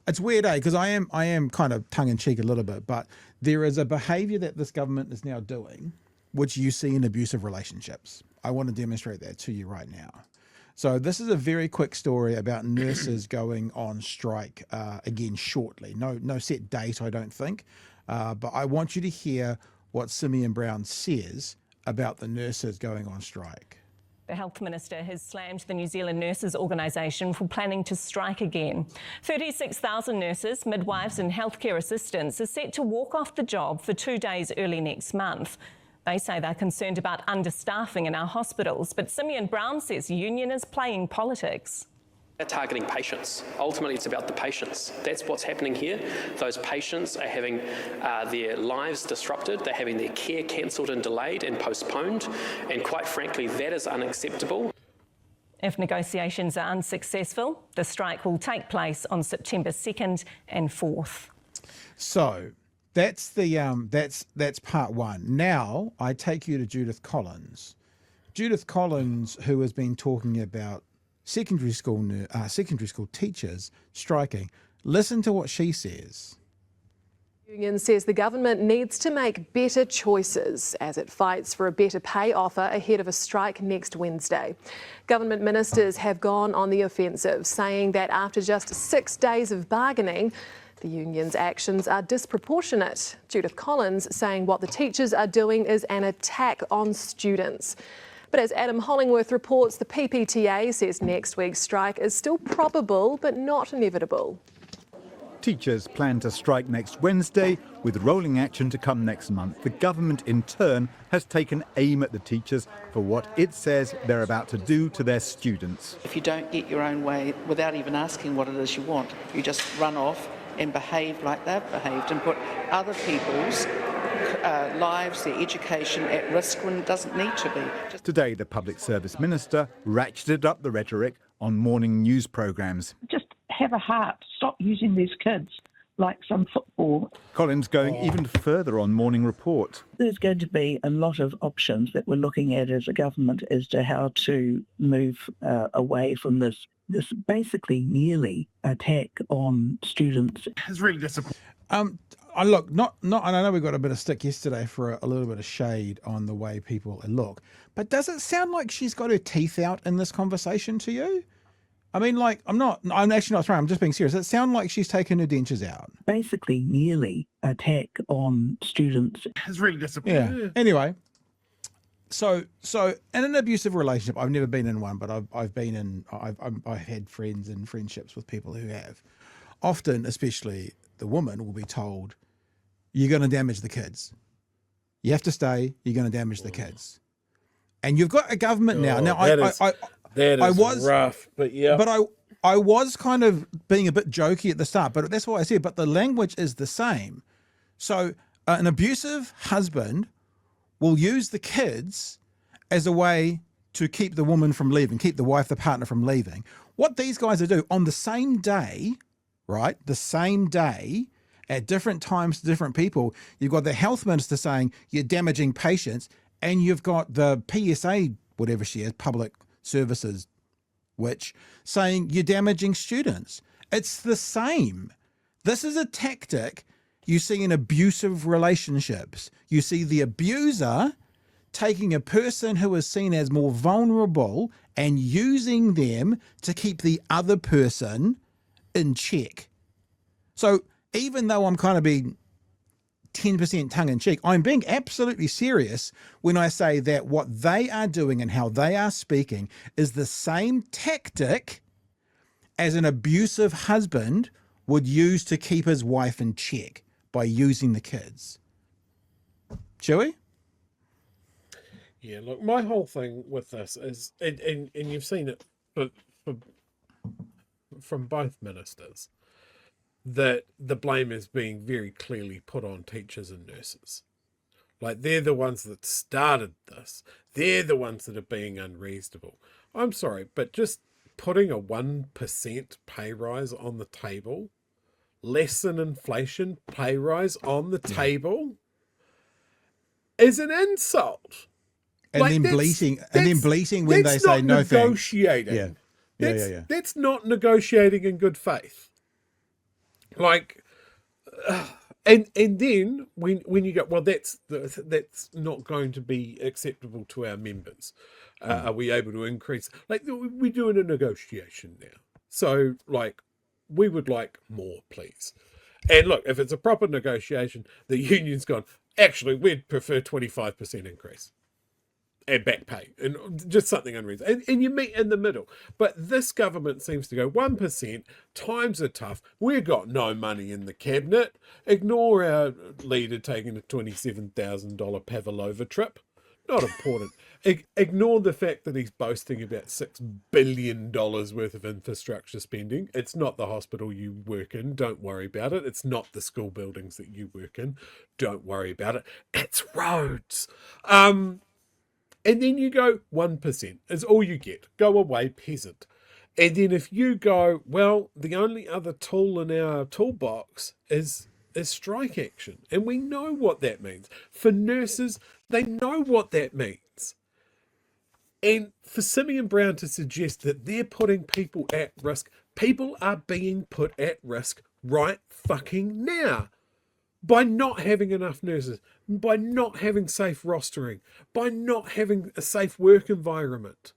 It's weird, because I am kind of tongue in cheek a little bit, but there is a behaviour that this government is now doing, which you see in abusive relationships. I want to demonstrate that to you right now. So this is a very quick story about nurses going on strike again shortly. No set date, I don't think, but I want you to hear what Simeon Brown says about the nurses going on strike. The Health Minister has slammed the New Zealand Nurses Organisation for planning to strike again. 36,000 nurses, midwives and healthcare assistants are set to walk off the job for 2 days early next month. They say they're concerned about understaffing in our hospitals, but Simeon Brown says the union is playing politics. They're targeting patients. Ultimately, it's about the patients. That's what's happening here. Those patients are having their lives disrupted. They're having their care cancelled and delayed and postponed. And quite frankly, that is unacceptable. If negotiations are unsuccessful, the strike will take place on September 2nd and 4th. So that's the that's part one. Now I take you to Judith Collins. Judith Collins, who has been talking about secondary school teachers striking. Listen to what she says. The union says the government needs to make better choices as it fights for a better pay offer ahead of a strike next Wednesday. Government ministers have gone on the offensive, saying that after just 6 days of bargaining, the union's actions are disproportionate. Judith Collins saying what the teachers are doing is an attack on students. But as Adam Hollingworth reports, the PPTA says next week's strike is still probable but not inevitable. Teachers plan to strike next Wednesday, with rolling action to come next month. The government, in turn, has taken aim at the teachers for what it says they're about to do to their students. If you don't get your own way without even asking what it is you want, you just run off and behave like they've behaved and put other people's lives, their education at risk when it doesn't need to be. Today, the Public Service Minister ratcheted up the rhetoric on morning news programmes. Just have a heart. Stop using these kids like some football. Collins going even further on Morning Report. There's going to be a lot of options that we're looking at as a government as to how to move away from this basically nearly attack on students. It's really disappointing. I look, not. I know we got a bit of stick yesterday for a little bit of shade on the way people look, but does it sound like she's got her teeth out in this conversation to you? I mean, like, I'm actually not trying. I'm just being serious. It sounds like she's taken her dentures out. Basically, nearly attack on students. It's really disappointing. Yeah. Anyway, so in an abusive relationship, I've never been in one, but I've had friends and friendships with people who have. Often, especially the woman will be told, "You're going to damage the kids. You have to stay. You're going to damage the kids." And you've got a government now. Now, that is rough, but yeah. But I was kind of being a bit jokey at the start, but that's what I said. But the language is the same. So an abusive husband will use the kids as a way to keep the woman from leaving, keep the wife, the partner from leaving. What these guys do on the same day, right? The same day, at different times to different people, you've got the health minister saying you're damaging patients, and you've got the PSA, whatever she is, public services, which saying you're damaging students. It's the same. This is a tactic you see in abusive relationships. You see the abuser taking a person who is seen as more vulnerable and using them to keep the other person in check. So even though I'm kind of being 10% tongue-in-cheek, I'm being absolutely serious when I say that what they are doing and how they are speaking is the same tactic as an abusive husband would use to keep his wife in check by using the kids. Chewie? Yeah, look, my whole thing with this is, and you've seen it from both ministers, that the blame is being very clearly put on teachers and nurses. Like, they're the ones that started this. They're the ones that are being unreasonable. I'm sorry, but just putting a 1% pay rise on the table, less than inflation pay rise on the table, is an insult. And then bleating when they say no thanks. Negotiating. Yeah. That's not negotiating in good faith. Like, and then when you go, well, that's not going to be acceptable to our members. Are we able to increase? Like, we're doing a negotiation now, so like, we would like more, please. And look, if it's a proper negotiation, the union's gone, actually, we'd prefer 25% increase and back pay, and just something unreasonable. And you meet in the middle. But this government seems to go 1%, times are tough, we've got no money in the cabinet, ignore our leader taking a $27,000 Pavlova trip. Not important. Ignore the fact that he's boasting about $6 billion worth of infrastructure spending. It's not the hospital you work in. Don't worry about it. It's not the school buildings that you work in. Don't worry about it. It's roads. And then you go 1% is all you get. Go away, peasant. And then if you go, well, the only other tool in our toolbox is strike action. And we know what that means. For nurses, they know what that means. And for Simeon Brown to suggest that they're putting people at risk, people are being put at risk right fucking now. By not having enough nurses, by not having safe rostering, by not having a safe work environment.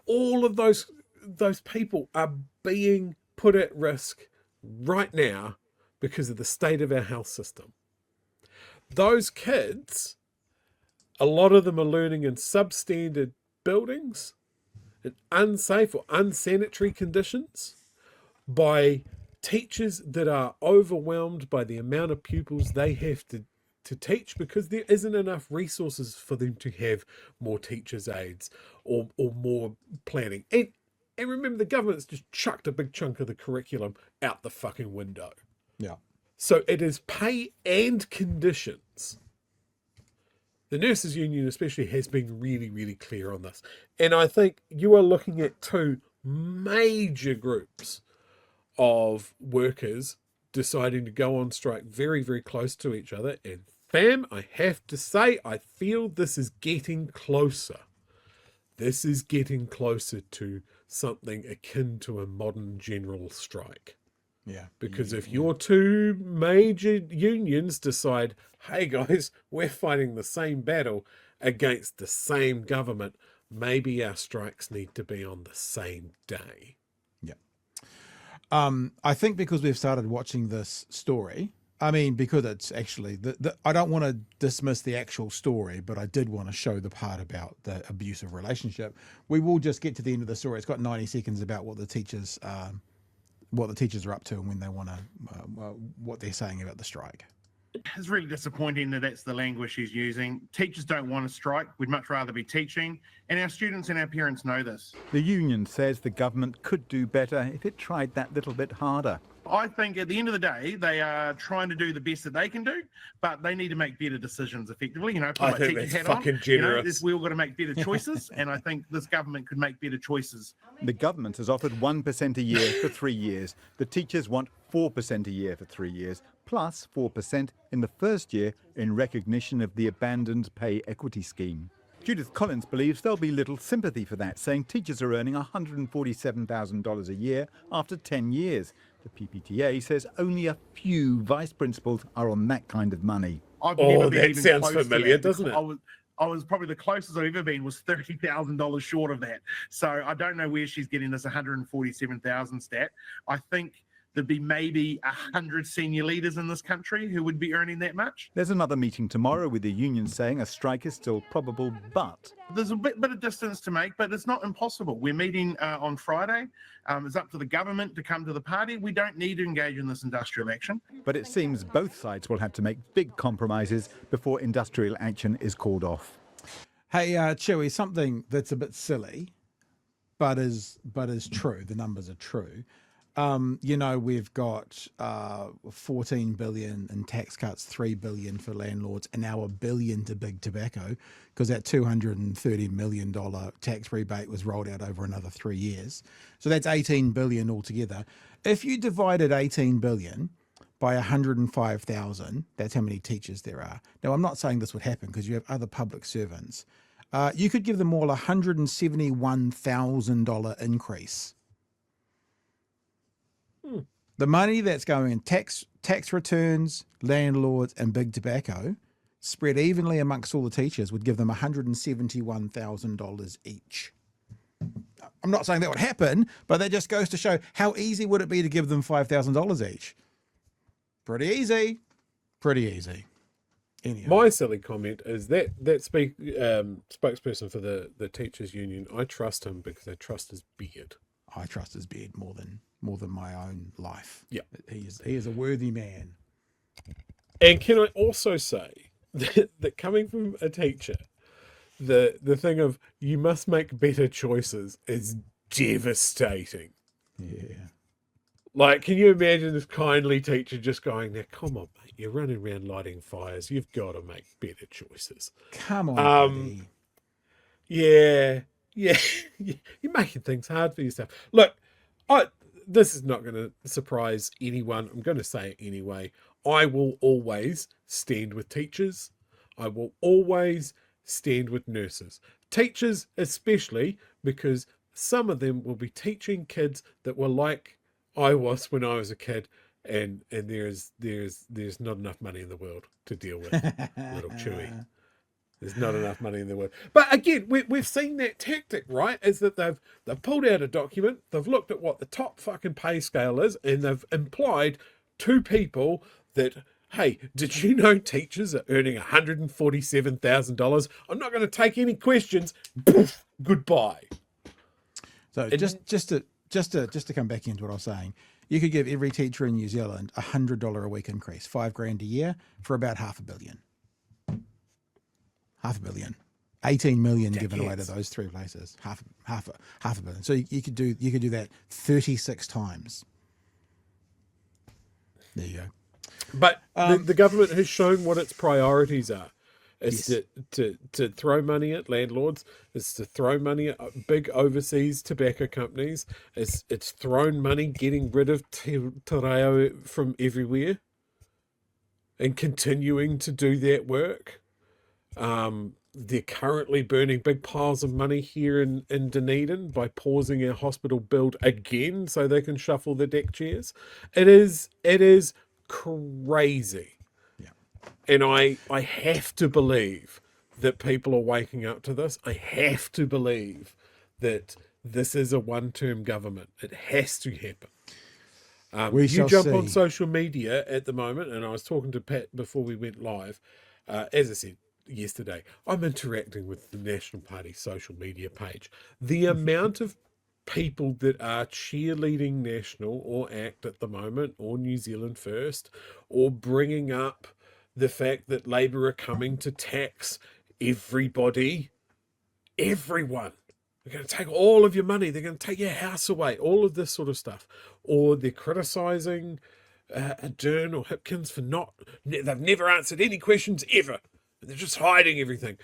All of those people are being put at risk right now because of the state of our health system. Those kids, a lot of them are learning in substandard buildings, in unsafe or unsanitary conditions, by teachers that are overwhelmed by the amount of pupils they have to teach, because there isn't enough resources for them to have more teachers' aides or more planning. And remember, the government's just chucked a big chunk of the curriculum out the fucking window. Yeah. So it is pay and conditions. The nurses union especially has been really, really clear on this. And I think you are looking at two major groups of workers deciding to go on strike very, very close to each other. And fam, I have to say, I feel this is getting closer. This is getting closer to something akin to a modern general strike. Yeah. Because if your two major unions decide, hey guys, we're fighting the same battle against the same government, maybe our strikes need to be on the same day. Yeah. I think because we've started watching this story, I mean, because it's actually, I don't want to dismiss the actual story, but I did want to show the part about the abusive relationship. We will just get to the end of the story. It's got 90 seconds about what the teachers are up to and when they want to, what they're saying about the strike. It's really disappointing that that's the language she's using. Teachers don't want to strike. We'd much rather be teaching. And our students and our parents know this. The union says the government could do better if it tried that little bit harder. I think at the end of the day, they are trying to do the best that they can do, but they need to make better decisions effectively. You know, put my teacher's hat on. You know, we all got to make better choices, and I think this government could make better choices. The government has offered 1% a year for 3 years. The teachers want 4% a year for 3 years, plus 4% in the first year in recognition of the abandoned pay equity scheme. Judith Collins believes there'll be little sympathy for that, saying teachers are earning $147,000 a year after 10 years. The PPTA says only a few vice principals are on that kind of money. I've never been that even sounds close familiar, to that. doesn't it? I was probably the closest I've ever been was $30,000 short of that. So I don't know where she's getting this 147,000 stat. I think there'd be maybe 100 senior leaders in this country who would be earning that much. There's another meeting tomorrow with the union saying a strike is still probable, but there's a bit of distance to make, but it's not impossible. We're meeting on Friday. It's up to the government to come to the party. We don't need to engage in this industrial action. But it seems both sides will have to make big compromises before industrial action is called off. Hey, Chewie, something that's a bit silly, but is true. The numbers are true. You know, we've got 14 billion in tax cuts, 3 billion for landlords, and now $1 billion to big tobacco, because that $230 million tax rebate was rolled out over another 3 years. So that's 18 billion altogether. If you divided 18 billion by 105,000, that's how many teachers there are. Now, I'm not saying this would happen because you have other public servants. You could give them all a $171,000 increase. The money that's going in tax returns, landlords, and big tobacco, spread evenly amongst all the teachers, would give them $171,000 each. I'm not saying that would happen, but that just goes to show how easy would it be to give them $5,000 each. Pretty easy. Pretty easy. Anyhow. My silly comment is that spokesperson for the teachers union, I trust him because I trust his beard. I trust his beard more than my own life. Yeah. He is a worthy man. And can I also say that coming from a teacher, the thing of you must make better choices is devastating. Yeah. Like, can you imagine this kindly teacher just going, now, come on, mate, you're running around lighting fires. You've got to make better choices. Come on, buddy. Yeah. You're making things hard for yourself. Look, this is not going to surprise anyone. I'm going to say it anyway. I will always stand with teachers. I will always stand with nurses. Teachers especially, because some of them will be teaching kids that were like I was when I was a kid, and there's not enough money in the world to deal with little Chewie. There's not enough money in the world. But again, we've seen that tactic, right? Is that they've pulled out a document, they've looked at what the top fucking pay scale is, and they've implied to people that, hey, did you know teachers are earning $147,000? I'm not going to take any questions. Poof, goodbye. So just to come back into what I was saying, you could give every teacher in New Zealand $100 a week increase, $5,000 a year, for about $500 million. $500 million. 18 million given away to those three places. Half a billion. So you could do that 36 times. There you go. But the government has shown what its priorities are. It's to throw money at landlords. It's to throw money at big overseas tobacco companies. It's thrown money getting rid of te reo from everywhere and continuing to do that work. They're currently burning big piles of money here in Dunedin by pausing our hospital build again so they can shuffle the deck chairs. It is crazy. And I have to believe that people are waking up to this. I have to believe that this is a one-term government. It has to happen. You jump on social media at the moment, and I was talking to Pat before we went live. As I said yesterday, I'm interacting with the National Party social media page. The amount of people that are cheerleading National or ACT at the moment, or New Zealand First, or bringing up the fact that Labour are coming to tax everybody, everyone. They're going to take all of your money. They're going to take your house away, all of this sort of stuff. Or they're criticising Ardern or Hipkins for they've never answered any questions ever. They're just hiding everything.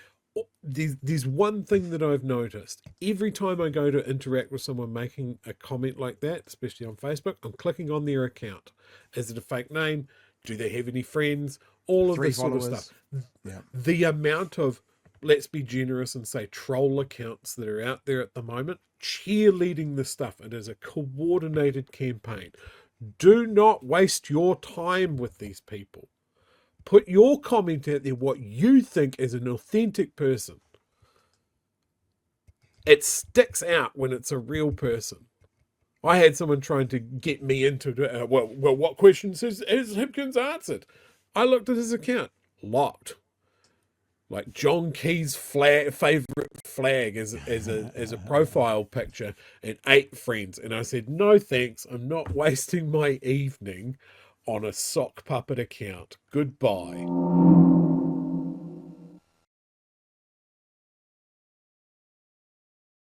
There's one thing that I've noticed. Every time I go to interact with someone making a comment like that, especially on Facebook, I'm clicking on their account. Is it a fake name? Do they have any friends? All of this sort of stuff. Yeah. The amount of, let's be generous and say, troll accounts that are out there at the moment, cheerleading this stuff. It is a coordinated campaign. Do not waste your time with these people. Put your comment out there, what you think is an authentic person. It sticks out when it's a real person. I had someone trying to get me into, well, what questions has Hipkins answered? I looked at his account, locked. Like John Key's favourite flag as a profile picture, and 8 friends. And I said, no thanks, I'm not wasting my evening on a sock puppet account. Goodbye.